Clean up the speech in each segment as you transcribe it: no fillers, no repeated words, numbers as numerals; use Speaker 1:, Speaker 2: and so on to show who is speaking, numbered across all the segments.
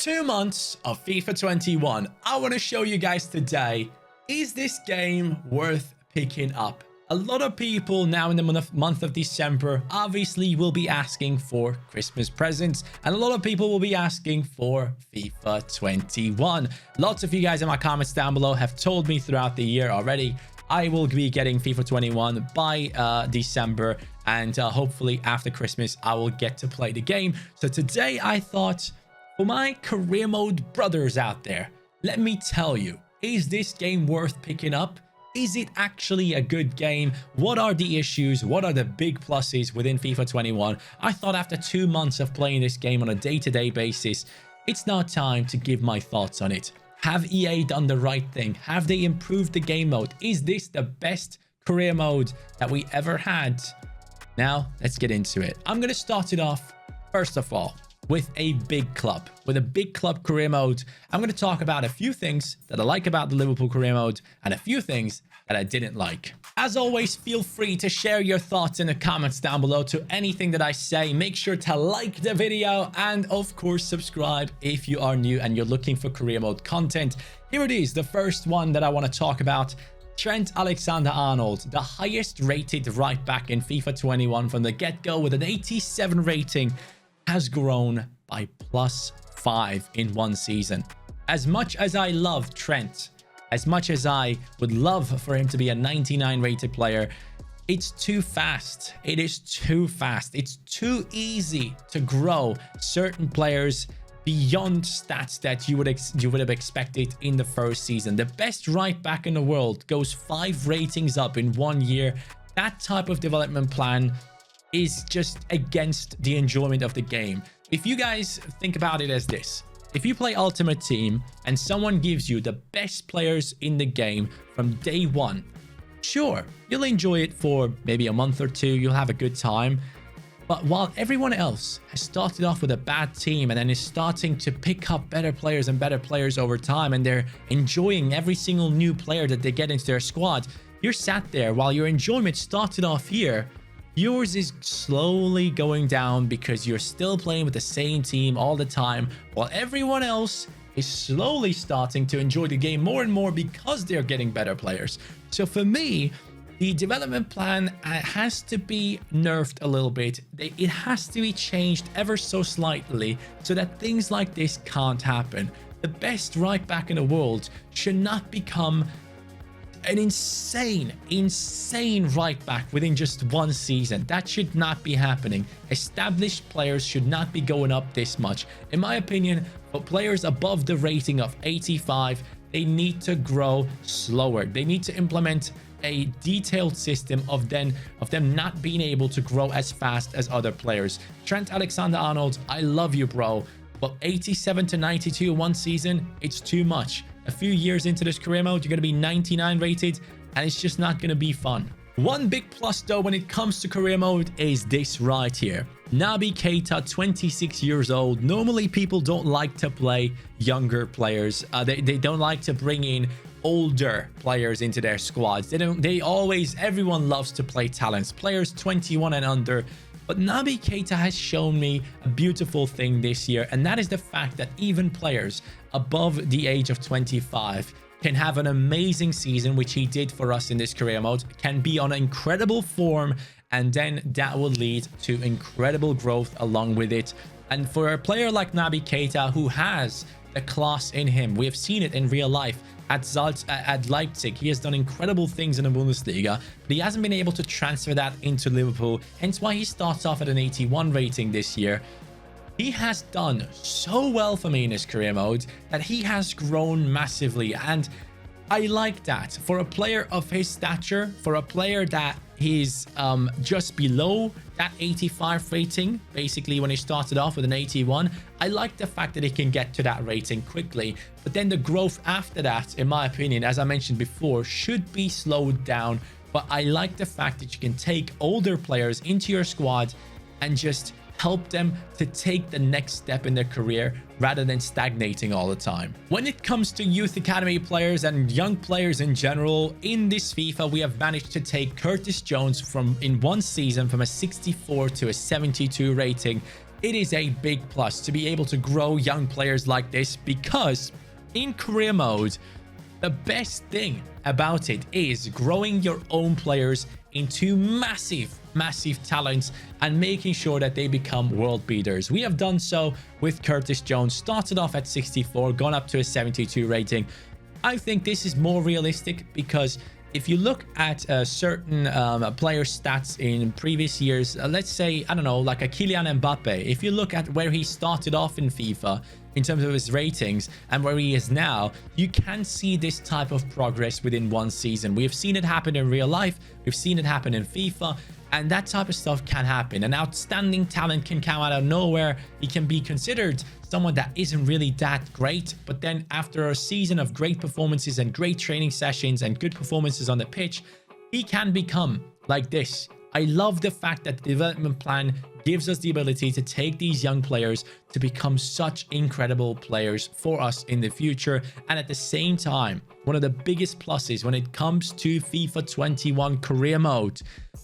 Speaker 1: 2 months of FIFA 21. I want to show you guys today, is this game worth picking up? A lot of people now in the month of December obviously will be asking for Christmas presents, and a lot of people will be asking for FIFA 21. Lots of you guys in my comments down below have told me throughout the year already I will be getting FIFA 21 by December, and hopefully after Christmas I will get to play the game. So today I thought, for my career mode brothers out there, let me tell you, is this game worth picking up? Is it actually a good game? What are the issues? What are the big pluses within FIFA 21? I thought after 2 months of playing this game on a day-to-day basis, it's now time to give my thoughts on it. Have EA done the right thing? Have they improved the game mode? Is this the best career mode that we ever had? Now, let's get into it. I'm going to start it off, first of all, with a big club. With a big club career mode, I'm going to talk about a few things that I like about the Liverpool career mode and a few things that I didn't like. As always, feel free to share your thoughts in the comments down below to anything that I say. Make sure to like the video and of course subscribe if you are new and you're looking for career mode content. Here it is, the first one that I want to talk about. Trent Alexander-Arnold, the highest rated right back in FIFA 21 from the get-go with an 87 rating, has grown by +5 in one season. As much as I love Trent, as much as I would love for him to be a 99 rated player, it's too fast. It is too fast. It's too easy to grow certain players beyond stats that you would have expected in the first season. The best right back in the world goes 5 ratings up in 1 year. That type of development plan is just against the enjoyment of the game. If you guys think about it as this, if you play Ultimate Team and someone gives you the best players in the game from day one, sure, you'll enjoy it for maybe a month or two, you'll have a good time. But while everyone else has started off with a bad team and then is starting to pick up better players and better players over time, and they're enjoying every single new player that they get into their squad, you're sat there while your enjoyment started off here. Yours is slowly going down because you're still playing with the same team all the time, while everyone else is slowly starting to enjoy the game more and more because they're getting better players. So for me, the development plan has to be nerfed a little bit. It has to be changed ever so slightly so that things like this can't happen. The best right back in the world should not become an insane right back within just one season. That should not be happening. Established players should not be going up this much. In my opinion, for players above the rating of 85, they need to grow slower. They need to implement a detailed system of them not being able to grow as fast as other players. Trent Alexander-Arnold, I love you, bro, but 87 to 92 one season, it's too much. A few years into this career mode, you're going to be 99 rated, and it's just not going to be fun. One big plus though when it comes to career mode is this right here. Naby Keita, 26 years old. Normally people don't like to play younger players. They don't like to bring in older players into their squads. Everyone loves to play talents, players 21 and under. But Naby Keita has shown me a beautiful thing this year, and that is the fact that even players above the age of 25 can have an amazing season, which he did for us in this career mode, can be on incredible form, and then that will lead to incredible growth along with it. And for a player like Naby Keita, who has the class in him, we have seen it in real life at Leipzig. He has done incredible things in the Bundesliga, but he hasn't been able to transfer that into Liverpool, hence why he starts off at an 81 rating this year. He has done so well for me in his career mode that he has grown massively, and I like that. For a player of his stature, for a player that he's just below that 85 rating, basically when he started off with an 81, I like the fact that he can get to that rating quickly. But then the growth after that, in my opinion, as I mentioned before, should be slowed down. But I like the fact that you can take older players into your squad and just help them to take the next step in their career rather than stagnating all the time. When it comes to youth academy players and young players in general, in this FIFA we have managed to take Curtis Jones in one season from a 64 to a 72 rating. it is a big plus to be able to grow young players like this, because in career mode, the best thing about it is growing your own players into massive talents and making sure that they become world beaters. We have done so with Curtis Jones. Started off at 64, gone up to a 72 rating. I think this is more realistic, because if you look at certain player stats in previous years, let's say, I don't know, like a Kylian Mbappe, if you look at where he started off in FIFA in terms of his ratings and where he is now, you can see this type of progress within one season. We have seen it happen in real life. We've seen it happen in FIFA. And that type of stuff can happen. An outstanding talent can come out of nowhere. He can be considered someone that isn't really that great, but then after a season of great performances and great training sessions and good performances on the pitch, he can become like this. I love the fact that the development plan gives us the ability to take these young players to become such incredible players for us in the future. And at the same time, one of the biggest pluses when it comes to FIFA 21 career mode,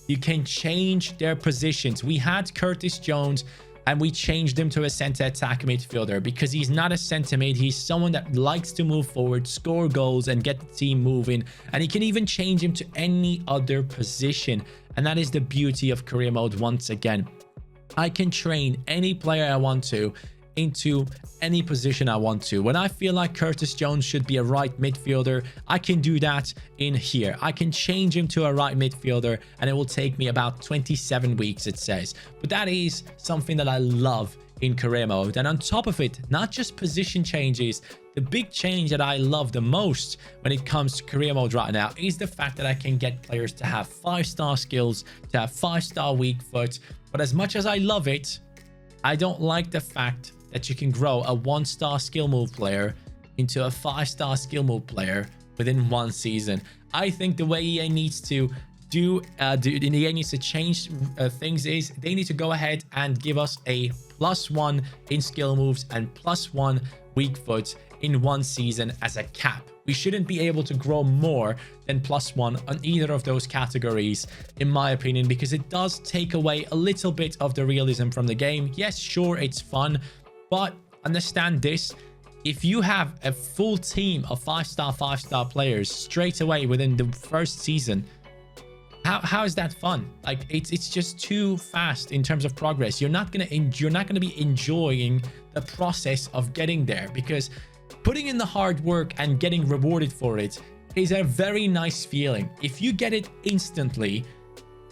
Speaker 1: you can change their positions. We had Curtis Jones and we changed him to a center attack midfielder because he's not a center mid. He's someone that likes to move forward, score goals, and get the team moving. And you can even change him to any other position. And that is the beauty of career mode once again. I can train any player I want to into any position I want to. When I feel like Curtis Jones should be a right midfielder, I can do that in here. I can change him to a right midfielder and it will take me about 27 weeks, it says. But that is something that I love in career mode. And on top of it, not just position changes, the big change that I love the most when it comes to career mode right now is the fact that I can get players to have 5-star skills, to have 5-star weak foot. But as much as I love it, I don't like the fact that you can grow a 1-star skill move player into a 5-star skill move player within one season. I think the way EA needs to EA needs to change things is they need to go ahead and give us a +1 in skill moves and +1 weak foot in one season as a cap. We shouldn't be able to grow more than +1 on either of those categories, in my opinion, because it does take away a little bit of the realism from the game. Yes, sure, it's fun, but understand this. If you have a full team of 5-star players straight away within the first season, how is that fun? Like, it's just too fast in terms of progress. You're not gonna be enjoying the process of getting there, because putting in the hard work and getting rewarded for it is a very nice feeling. If you get it instantly,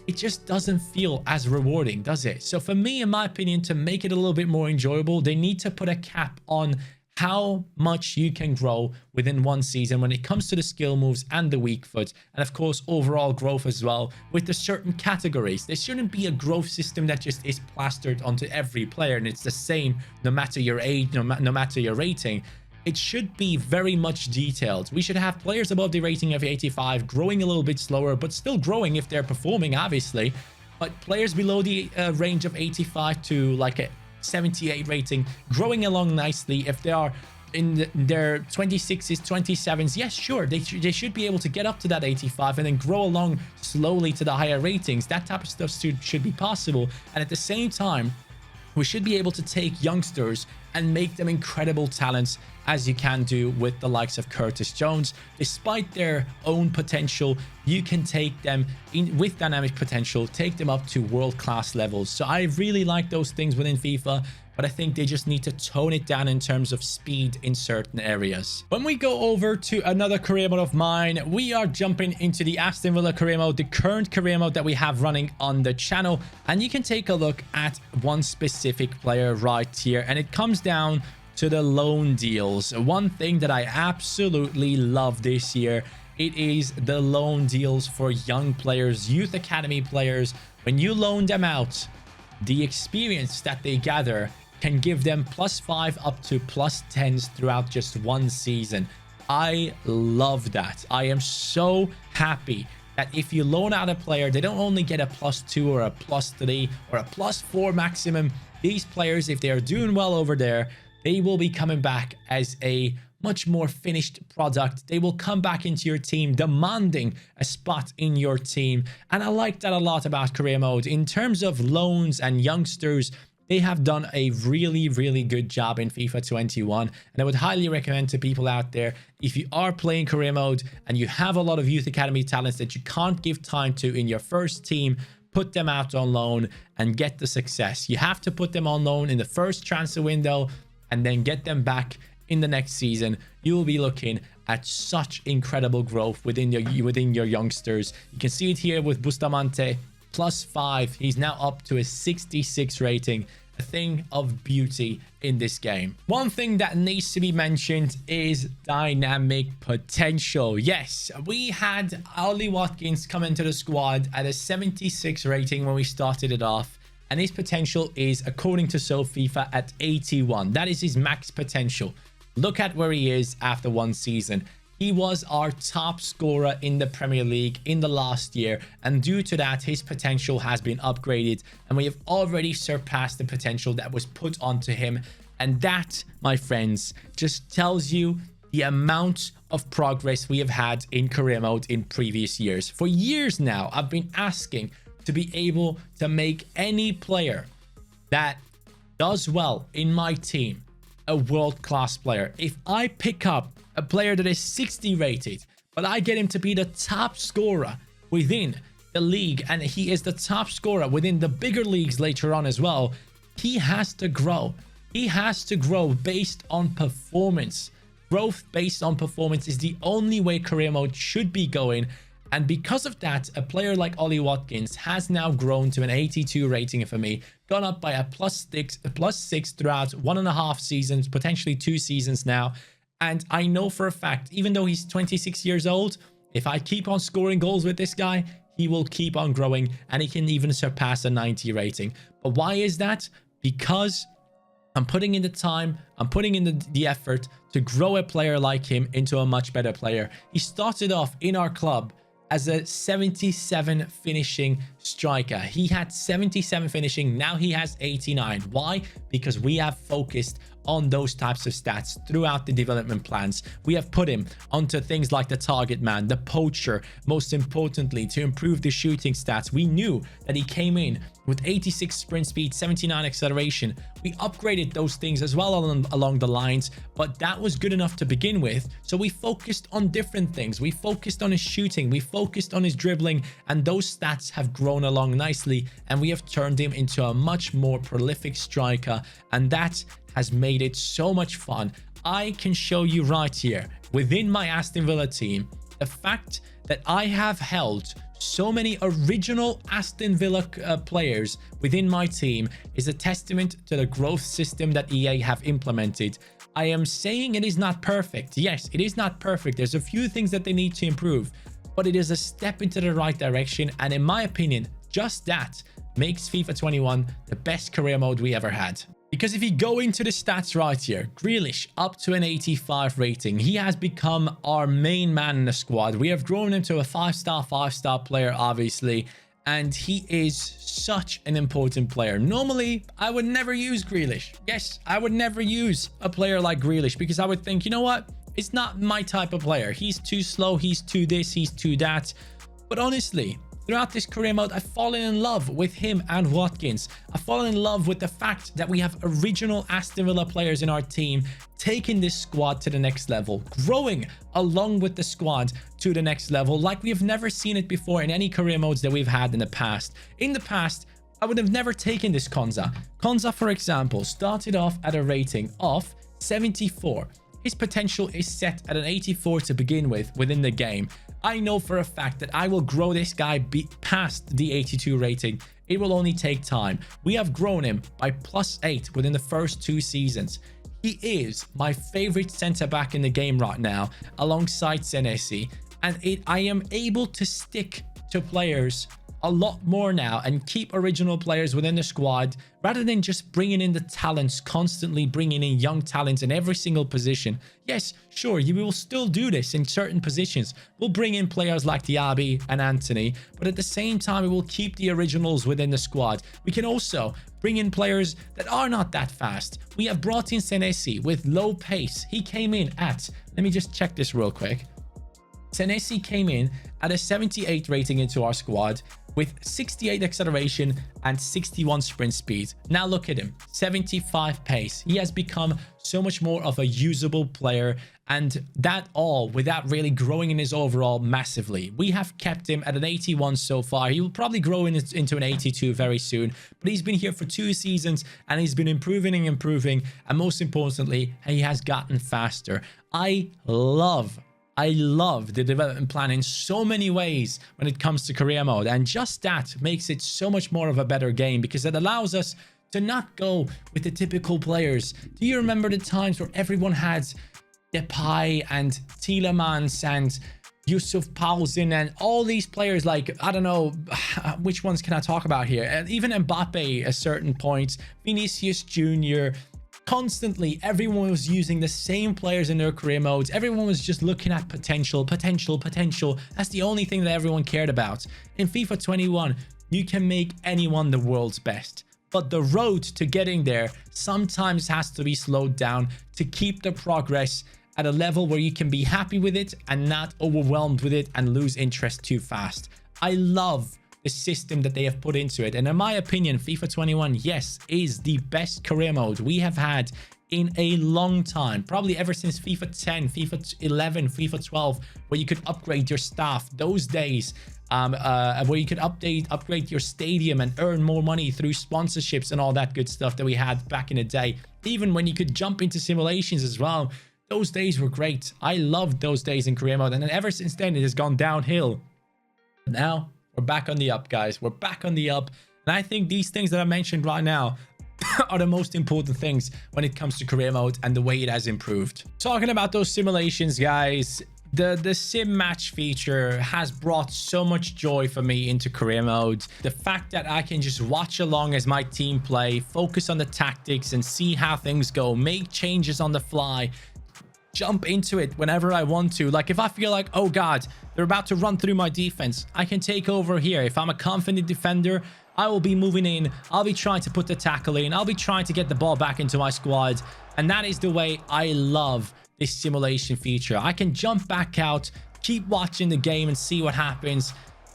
Speaker 1: it just doesn't feel as rewarding, does it? So for me, in my opinion, to make it a little bit more enjoyable, they need to put a cap on how much you can grow within one season when it comes to the skill moves and the weak foot, and of course overall growth as well with the certain categories. There shouldn't be a growth system that just is plastered onto every player and it's the same no matter your age, no matter your rating. It should be very much detailed. We should have players above the rating of 85 growing a little bit slower, but still growing if they're performing, obviously. But players below the range of 85 to like a 78 rating growing along nicely if they are in their 26s, 27s. Yes, sure, they should be able to get up to that 85 and then grow along slowly to the higher ratings. That type of stuff should be possible. And at the same time, we should be able to take youngsters and make them incredible talents, as you can do with the likes of Curtis Jones. Despite their own potential, you can take them with dynamic potential, take them up to world-class levels. So I really like those things within FIFA, but I think they just need to tone it down in terms of speed in certain areas. When we go over to another career mode of mine, we are jumping into the Aston Villa career mode, the current career mode that we have running on the channel. And you can take a look at one specific player right here, and it comes down to the loan deals. One thing that I absolutely love this year, it is the loan deals for young players, youth academy players. When you loan them out, the experience that they gather can give them +5 up to +10s throughout just one season. I love that. I am so happy that if you loan out a player, they don't only get a +2 or a +3 or a +4 maximum. These players, if they are doing well over there, they will be coming back as a much more finished product. They will come back into your team demanding a spot in your team. And I like that a lot about career mode. In terms of loans and youngsters, They have done a really good job in FIFA 21, and I would highly recommend to people out there, if you are playing career mode and you have a lot of youth academy talents that you can't give time to in your first team, put them out on loan and get the success. You have to put them on loan in the first transfer window and then get them back in the next season. You will be looking at such incredible growth within your youngsters. You can see it here with Bustamante, +5. He's now up to a 66 rating. A thing of beauty in this game. One thing that needs to be mentioned is dynamic potential. Yes, we had Ollie Watkins come into the squad at a 76 rating when we started it off, and his potential is, according to FIFA, at 81. That is his max potential. Look at where he is after one season. He was our top scorer in the Premier League in the last year, and due to that, his potential has been upgraded, and we have already surpassed the potential that was put onto him. And that, my friends, just tells you the amount of progress we have had in career mode in previous years. For years now, I've been asking to be able to make any player that does well in my team a world-class player. If I pick up a player that is 60 rated, but I get him to be the top scorer within the league, and he is the top scorer within the bigger leagues later on as well, he has to grow. He has to grow based on performance. Growth based on performance is the only way career mode should be going. And because of that, a player like Ollie Watkins has now grown to an 82 rating for me, gone up by a +6 throughout 1.5 seasons, potentially 2 seasons now. And I know for a fact, even though he's 26 years old, if I keep on scoring goals with this guy, he will keep on growing and he can even surpass a 90 rating. But why is that? Because I'm putting in the time, I'm putting in the effort to grow a player like him into a much better player. He started off in our club as a 77 finishing striker. He had 77 finishing, now he has 89. Why? Because we have focused on those types of stats throughout the development plans. We have put him onto things like the target man, the poacher, most importantly, to improve the shooting stats. We knew that he came in with 86 sprint speed, 79 acceleration. We upgraded those things as well along the lines, but that was good enough to begin with. So we focused on different things. We focused on his shooting, we focused on his dribbling, and those stats have grown along nicely, and we have turned him into a much more prolific striker, and that has made it so much fun. I can show you right here within my Aston Villa team, the fact that I have held so many original Aston Villa players within my team is a testament to the growth system that EA have implemented. I am saying it is not perfect. Yes, it is not perfect. There's a few things that they need to improve, but it is a step into the right direction. And in my opinion, just that makes FIFA 21 the best career mode we ever had. Because if you go into the stats right here, Grealish up to an 85 rating. He has become our main man in the squad. We have grown him to a 5-star player, obviously. And he is such an important player. Normally, I would never use Grealish. Yes, I would never use a player like Grealish because I would think, you know what? It's not my type of player. He's too slow. He's too this. He's too that. But honestly, throughout this career mode, I've fallen in love with him and Watkins. I've fallen in love with the fact that we have original Aston Villa players in our team, taking this squad to the next level, growing along with the squad to the next level like we have never seen it before in any career modes that we've had in the past. In the past, I would have never taken this Konza. Konza, for example, started off at a rating of 74. His potential is set at an 84 to begin with within the game. I know for a fact that I will grow this guy past the 82 rating. It will only take time. We have grown him by +8 within the first 2 seasons. He is my favorite center back in the game right now, alongside Senesi. And I am able to stick to players a lot more now and keep original players within the squad rather than just bringing in the talents, constantly bringing in young talents in every single position. Yes, sure, you will still do this in certain positions. We'll bring in players like Diaby and Anthony, but at the same time, we will keep the originals within the squad. We can also bring in players that are not that fast. We have brought in Senesi with low pace. He came in at, let me just check this real quick. Senesi came in at a 78 rating into our squad. with 68 acceleration and 61 sprint speed. Now look at him, 75 pace. He has become so much more of a usable player, and that all without really growing in his overall massively. We have kept him at an 81 so far. He will probably grow into an 82 very soon, but he's been here for 2 seasons and he's been improving and improving, and most importantly, he has gotten faster. I love the development plan in so many ways when it comes to career mode, and just that makes it so much more of a better game because it allows us to not go with the typical players. Do you remember the times where everyone had Depay and Tielemans and Yusuf Paulsen and all these players? Like, I don't know, which ones can I talk about here? And even Mbappe at certain points, Vinicius Jr., constantly everyone was using the same players in their career modes. Everyone was just looking at potential. That's the only thing that everyone cared about. In FIFA 21, you can make anyone the world's best, but the road to getting there sometimes has to be slowed down to keep the progress at a level where you can be happy with it and not overwhelmed with it and lose interest too fast. I love the system that they have put into it, and in my opinion, FIFA 21, yes, is the best career mode we have had in a long time, probably ever since FIFA 10, FIFA 11, FIFA 12, where you could upgrade your staff. Those days where you could upgrade your stadium and earn more money through sponsorships and all that good stuff that we had back in the day. Even when you could jump into simulations as well, those days were great. I loved those days in career mode, and then ever since then it has gone downhill. Now we're back on the up, guys. We're back on the up. And I think these things that I mentioned right now are the most important things when it comes to career mode and the way it has improved. Talking about those simulations, guys, the sim match feature has brought so much joy for me into career mode. The fact that I can just watch along as my team play, focus on the tactics and see how things go, make changes on the fly, jump into it whenever I want to. Like, if I feel like, oh god, they're about to run through my defense, I can take over here. If I'm a confident defender, I will be moving in. I'll be trying to put the tackle in. I'll be trying to get the ball back into my squad. And that is the way I love this simulation feature. I can jump back out, keep watching the game and see what happens.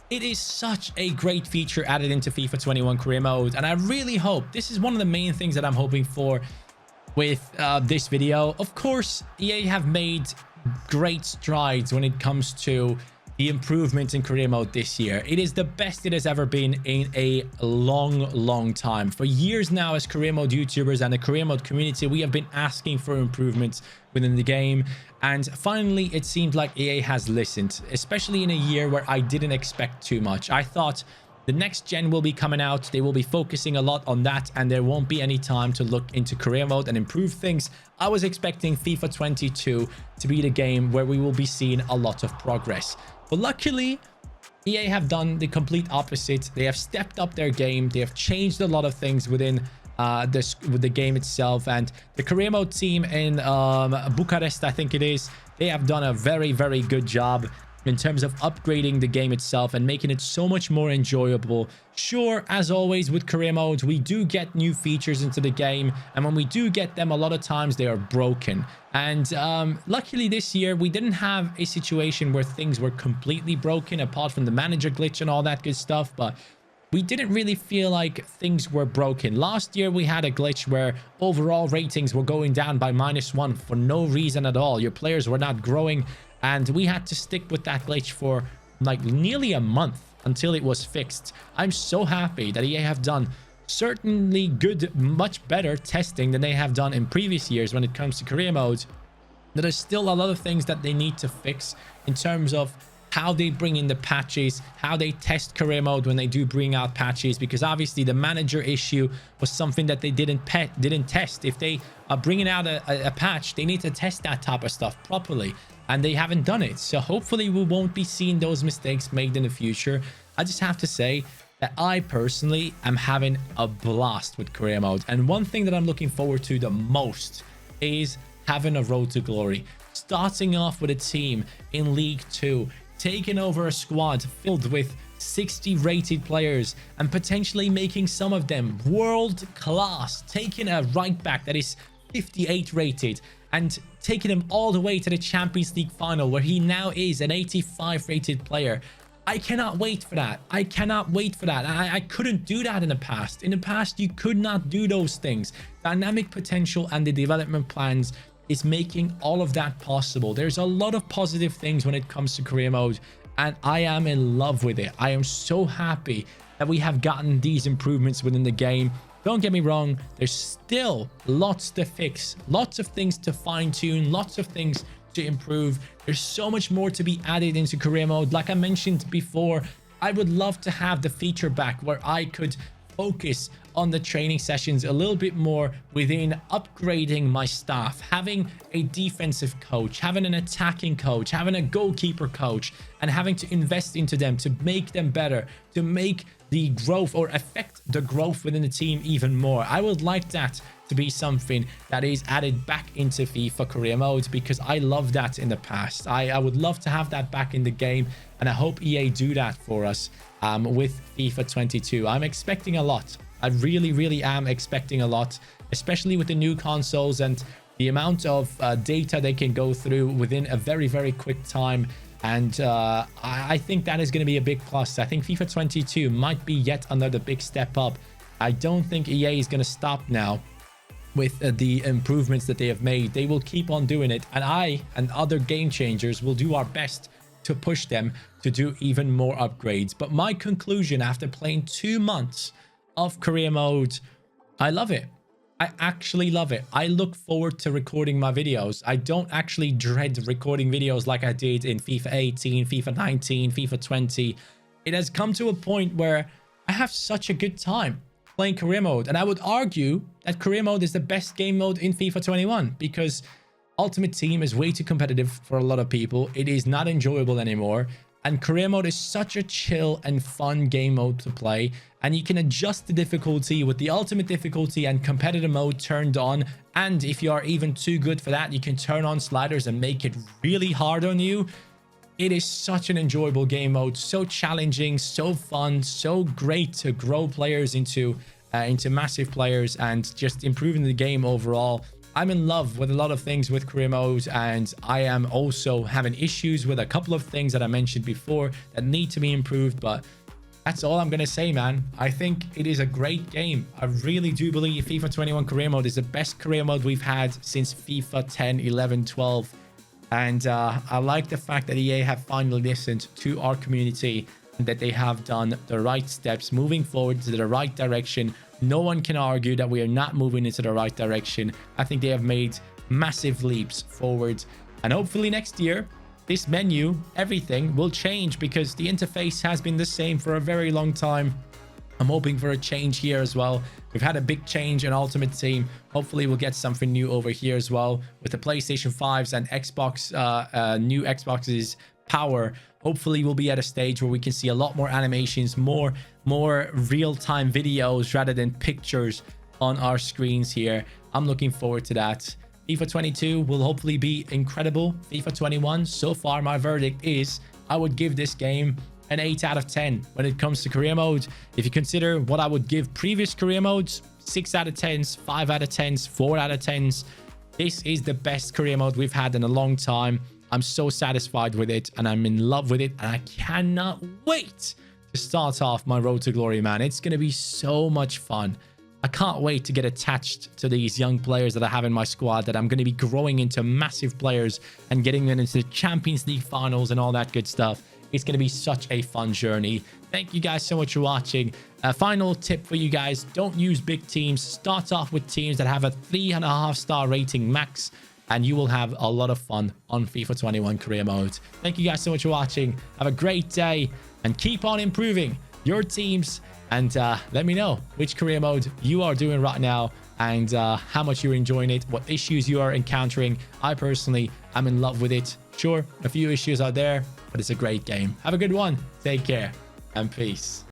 Speaker 1: It is such a great feature added into FIFA 21 career mode, and I really hope, this is one of the main things that I'm hoping for with this video. Of course, EA have made great strides when it comes to the improvements in career mode this year. It is the best it has ever been in a long time. For years now, as career mode YouTubers and the career mode community, we have been asking for improvements within the game, and finally it seems like EA has listened, especially in a year where I didn't expect too much. I thought the next gen will be coming out, they will be focusing a lot on that, and there won't be any time to look into career mode and improve things. I was expecting FIFA 22 to be the game where we will be seeing a lot of progress. But luckily, EA have done the complete opposite. They have stepped up their game. They have changed a lot of things within the game itself. And the career mode team in Bucharest, I think it is, they have done a very good job in terms of upgrading the game itself and making it so much more enjoyable. Sure, as always with career modes, we do get new features into the game, and when we do get them, a lot of times they are broken. And luckily this year, we didn't have a situation where things were completely broken, apart from the manager glitch and all that good stuff, but we didn't really feel like things were broken. Last year, we had a glitch where overall ratings were going down by -1 for no reason at all. Your players were not growing, and we had to stick with that glitch for like nearly a month until it was fixed. I'm so happy that EA have done certainly good, much better testing than they have done in previous years when it comes to career modes. There's still a lot of things that they need to fix in terms of how they bring in the patches, how they test career mode when they do bring out patches, because obviously the manager issue was something that they didn't test. If they are bringing out a patch, they need to test that type of stuff properly, and they haven't done it. So hopefully we won't be seeing those mistakes made in the future. I just have to say that I personally am having a blast with career mode, and one thing that I'm looking forward to the most is having a road to glory, starting off with a team in League 2, taking over a squad filled with 60 rated players and potentially making some of them world class, taking a right back that is 58 rated and taking him all the way to the Champions League final, where he now is an 85 rated player. I cannot wait for that. I cannot wait for that. I couldn't do that in the past. In the past, you could not do those things. Dynamic potential and the development plans is making all of that possible. There's a lot of positive things when it comes to career mode, and I am in love with it. I am so happy that we have gotten these improvements within the game. Don't get me wrong, there's still lots to fix, lots of things to fine-tune, lots of things to improve. There's so much more to be added into career mode. Like I mentioned before, I would love to have the feature back where I could focus on the training sessions a little bit more within upgrading my staff, having a defensive coach, having an attacking coach, having a goalkeeper coach, and having to invest into them to make them better, to make the growth or affect the growth within the team even more. I would like that to be something that is added back into FIFA career mode, because I love that in the past. I would love to have that back in the game, and I hope EA do that for us with FIFA 22. I'm expecting a lot. I really am expecting a lot, especially with the new consoles and the amount of data they can go through within a very quick time. And I think that is going to be a big plus. I think FIFA 22 might be yet another big step up. I don't think EA is going to stop now with the improvements that they have made. They will keep on doing it, and I and other game changers will do our best to push them to do even more upgrades. But my conclusion after playing 2 months of career mode, I love it. I actually love it. I look forward to recording my videos. I don't actually dread recording videos like I did in FIFA 18, FIFA 19, FIFA 20. It has come to a point where I have such a good time playing career mode, and I would argue that career mode is the best game mode in FIFA 21, because Ultimate Team is way too competitive for a lot of people. It is not enjoyable anymore, and career mode is such a chill and fun game mode to play, and you can adjust the difficulty with the ultimate difficulty and competitive mode turned on. And if you are even too good for that, you can turn on sliders and make it really hard on you. It is such an enjoyable game mode, so challenging, so fun, so great to grow players into massive players and just improving the game overall. I'm in love with a lot of things with career mode, and I am also having issues with a couple of things that I mentioned before that need to be improved, but that's all I'm going to say, man. I think it is a great game. I really do believe FIFA 21 career mode is the best career mode we've had since FIFA 10, 11, 12. And I like the fact that EA have finally listened to our community and that they have done the right steps, moving forward to the right direction. No one can argue that we are not moving into the right direction. I think they have made massive leaps forward. And hopefully next year, this menu, everything will change, because the interface has been the same for a very long time. I'm hoping for a change here as well. We've had a big change in Ultimate Team. Hopefully we'll get something new over here as well with the PlayStation 5s and Xbox, new Xbox's power. Hopefully we'll be at a stage where we can see a lot more animations, more real-time videos rather than pictures on our screens here. I'm looking forward to that. FIFA 22 will hopefully be incredible. FIFA 21, so far my verdict is I would give this game an 8 out of 10 when it comes to career mode. If you consider what I would give previous career modes, 6 out of 10s, 5 out of 10s, 4 out of 10s. This is the best career mode we've had in a long time. I'm so satisfied with it, and I'm in love with it, and I cannot wait to start off my road to glory, man. It's going to be so much fun. I can't wait to get attached to these young players that I have in my squad, that I'm going to be growing into massive players and getting them into the Champions League finals and all that good stuff. It's going to be such a fun journey. Thank you guys so much for watching. A final tip for you guys: don't use big teams. Start off with teams that have a 3.5 star rating max, and you will have a lot of fun on FIFA 21 career mode. Thank you guys so much for watching. Have a great day and keep on improving your teams. And let me know which career mode you are doing right now, and how much you're enjoying it, what issues you are encountering. I personally am in love with it. Sure, a few issues out there, but it's a great game. Have a good one. Take care and peace.